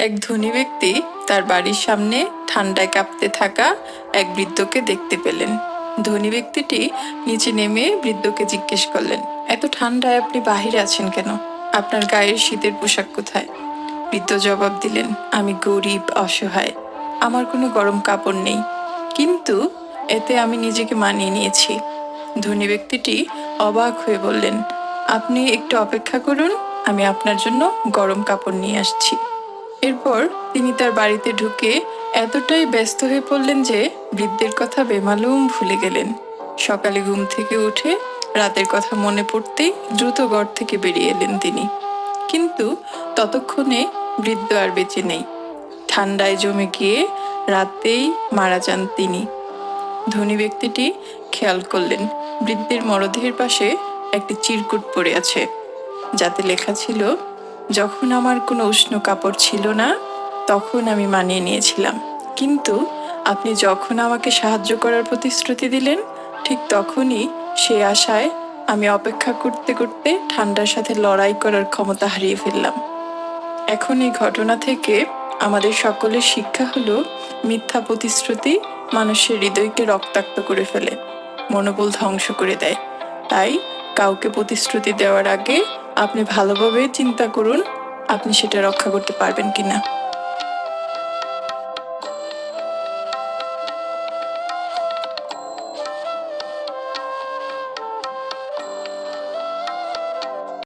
এক ধনী ব্যক্তি তার বাড়ির সামনে ঠান্ডায় কাঁপতে থাকা এক বৃদ্ধকে দেখতে পেলেন। ধনী ব্যক্তিটি নিচে নেমে বৃদ্ধকে জিজ্ঞেস করলেন, এত ঠান্ডায় আপনি বাহিরে আছেন কেন? আপনার গায়ের শীতের পোশাক কোথায়? বৃদ্ধ জবাব দিলেন, আমি গরিব, অসহায়, আমার কোনো গরম কাপড় নেই, কিন্তু এতে আমি নিজেকে মানিয়ে নিয়েছি। ধনী ব্যক্তিটি অবাক হয়ে বললেন, আপনি একটু অপেক্ষা করুন, আমি আপনার জন্য গরম কাপড় নিয়ে আসছি। এরপর তিনি তার বাড়িতে ঢুকে এতটাই ব্যস্ত হয়ে পড়লেন যে বৃদ্ধের কথা বেমালুম ভুলে গেলেন। সকালে ঘুম থেকে উঠে রাতের কথা মনে পড়তেই দ্রুত ঘর থেকে বেরিয়ে এলেন তিনি। কিন্তু ততক্ষণে বৃদ্ধ আর বেঁচে নেই। ঠান্ডায় জমে গিয়ে রাতেই মারা যান তিনি। ধনী ব্যক্তিটি খেয়াল করলেন বৃদ্ধের মরদেহের পাশে একটি চিরকুট পড়ে আছে, যাতে লেখা ছিল, যখন আমার কোনো উষ্ণ কাপড় ছিল না তখন আমি মানিয়ে নিয়েছিলাম, কিন্তু আপনি যখন আমাকে সাহায্য করার প্রতিশ্রুতি দিলেন ঠিক তখনই সেই আশায় আমি অপেক্ষা করতে করতে ঠান্ডার সাথে লড়াই করার ক্ষমতা হারিয়ে ফেললাম। এখন এই ঘটনা থেকে আমাদের সকলের শিক্ষা হলো, মিথ্যা প্রতিশ্রুতি মানুষের হৃদয়কে রক্তাক্ত করে ফেলে, মনোবল ধ্বংস করে দেয়। তাই কাউকে প্রতিশ্রুতি দেওয়ার আগে আপনি ভালোভাবে চিন্তা করুন আপনি সেটা রক্ষা করতে পারবেন কিনা।